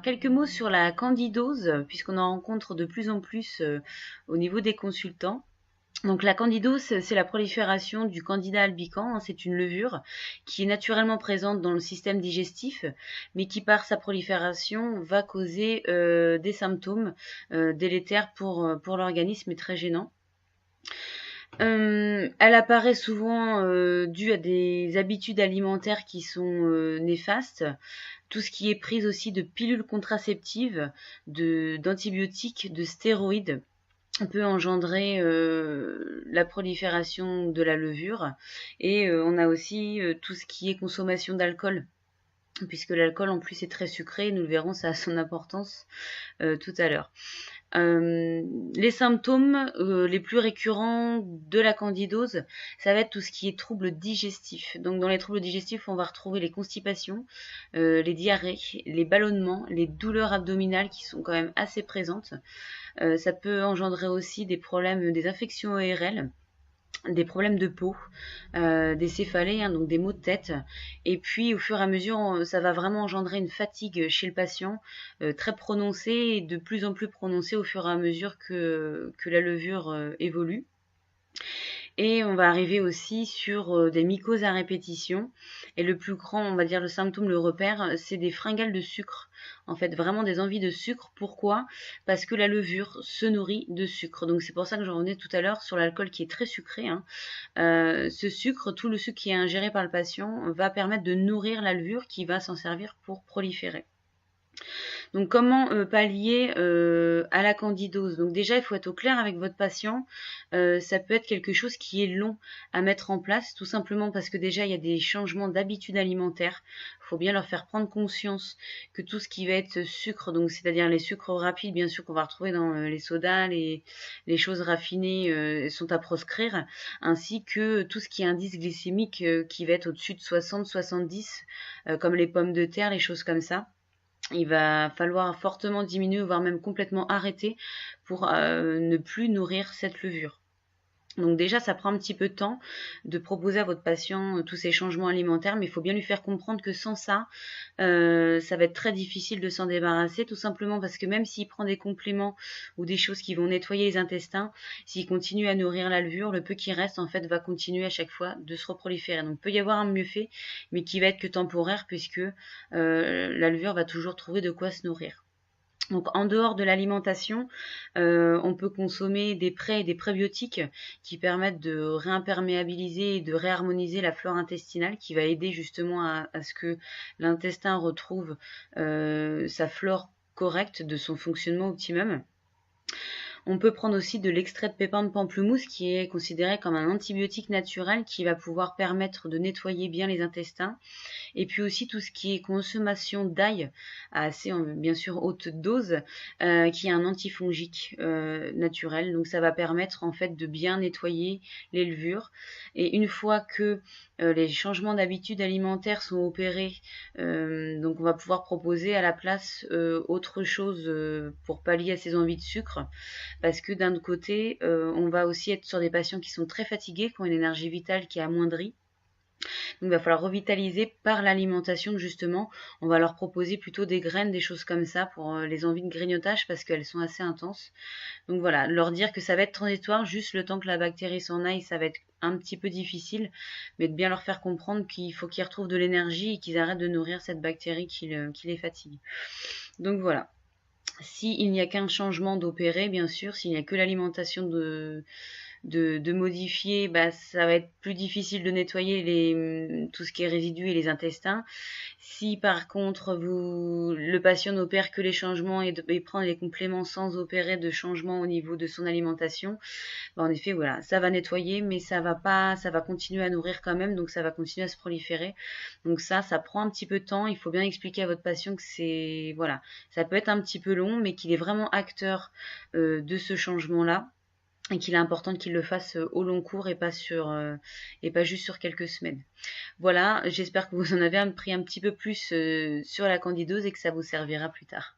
Alors, quelques mots sur la candidose, puisqu'on en rencontre de plus en plus au niveau des consultants. Donc la candidose, c'est la prolifération du candida albicans, c'est une levure qui est naturellement présente dans le système digestif, mais qui par sa prolifération va causer des symptômes délétères pour l'organisme et très gênants. Elle apparaît souvent due à des habitudes alimentaires qui sont néfastes, tout ce qui est prise aussi de pilules contraceptives, d'antibiotiques, de stéroïdes peut engendrer la prolifération de la levure et on a aussi tout ce qui est consommation d'alcool puisque l'alcool en plus est très sucré, nous le verrons, ça a son importance tout à l'heure. Les symptômes les plus récurrents de la candidose, ça va être tout ce qui est troubles digestifs. Donc dans les troubles digestifs, on va retrouver les constipations, les diarrhées, les ballonnements, les douleurs abdominales qui sont quand même assez présentes. Ça peut engendrer aussi des problèmes, des infections ORL, des problèmes de peau, des céphalées, donc des maux de tête. Et puis au fur et à mesure, ça va vraiment engendrer une fatigue chez le patient très prononcée et de plus en plus prononcée au fur et à mesure que la levure évolue. Et on va arriver aussi sur des mycoses à répétition. Et le plus grand, on va dire le symptôme, le repère, c'est des fringales de sucre. En fait, vraiment des envies de sucre. Pourquoi? Parce que la levure se nourrit de sucre. Donc c'est pour ça que je revenais tout à l'heure sur l'alcool qui est très sucré. Ce sucre, tout le sucre qui est ingéré par le patient, va permettre de nourrir la levure qui va s'en servir pour proliférer. Donc comment pallier à la candidose? Donc déjà, il faut être au clair avec votre patient. Ça peut être quelque chose qui est long à mettre en place, tout simplement parce que déjà, il y a des changements d'habitude alimentaire. Il faut bien leur faire prendre conscience que tout ce qui va être sucre, donc c'est-à-dire les sucres rapides, bien sûr qu'on va retrouver dans les sodas, les choses raffinées sont à proscrire, ainsi que tout ce qui est indice glycémique qui va être au-dessus de 60-70, comme les pommes de terre, les choses comme ça. Il va falloir fortement diminuer, voire même complètement arrêter pour ne plus nourrir cette levure. Donc déjà, ça prend un petit peu de temps de proposer à votre patient tous ces changements alimentaires, mais il faut bien lui faire comprendre que sans ça, ça va être très difficile de s'en débarrasser, tout simplement parce que même s'il prend des compléments ou des choses qui vont nettoyer les intestins, s'il continue à nourrir la levure, le peu qui reste, en fait, va continuer à chaque fois de se reproliférer. Donc il peut y avoir un mieux fait, mais qui va être que temporaire, puisque la levure va toujours trouver de quoi se nourrir. Donc en dehors de l'alimentation, on peut consommer des prés et des prébiotiques qui permettent de réimperméabiliser et de réharmoniser la flore intestinale, qui va aider justement à ce que l'intestin retrouve sa flore correcte de son fonctionnement optimum. On peut prendre aussi de l'extrait de pépins de pamplemousse qui est considéré comme un antibiotique naturel qui va pouvoir permettre de nettoyer bien les intestins. Et puis aussi tout ce qui est consommation d'ail à assez bien sûr haute dose qui est un antifongique naturel. Donc ça va permettre en fait de bien nettoyer les levures. Et une fois que les changements d'habitude alimentaire sont opérés, donc on va pouvoir proposer à la place autre chose pour pallier à ces envies de sucre. Parce que d'un autre côté, on va aussi être sur des patients qui sont très fatigués, qui ont une énergie vitale qui est amoindrie. Donc il va falloir revitaliser par l'alimentation justement. On va leur proposer plutôt des graines, des choses comme ça pour les envies de grignotage parce qu'elles sont assez intenses. Donc voilà, leur dire que ça va être transitoire, juste le temps que la bactérie s'en aille, ça va être un petit peu difficile, mais de bien leur faire comprendre qu'il faut qu'ils retrouvent de l'énergie et qu'ils arrêtent de nourrir cette bactérie qui les fatigue. Donc voilà. S'il n'y a qu'un changement d'opérer, bien sûr, s'il n'y a que l'alimentation de modifier, ça va être plus difficile de nettoyer tout ce qui est résidus et les intestins. Si par contre le patient n'opère que les changements et prend les compléments sans opérer de changement au niveau de son alimentation, en effet voilà, ça va nettoyer, mais ça va continuer à nourrir quand même, donc ça va continuer à se proliférer. Donc ça prend un petit peu de temps. Il faut bien expliquer à votre patient que ça peut être un petit peu long, mais qu'il est vraiment acteur de ce changement-là. Et qu'il est important qu'il le fasse au long cours et pas juste sur quelques semaines. Voilà, j'espère que vous en avez pris un petit peu plus sur la candidose et que ça vous servira plus tard.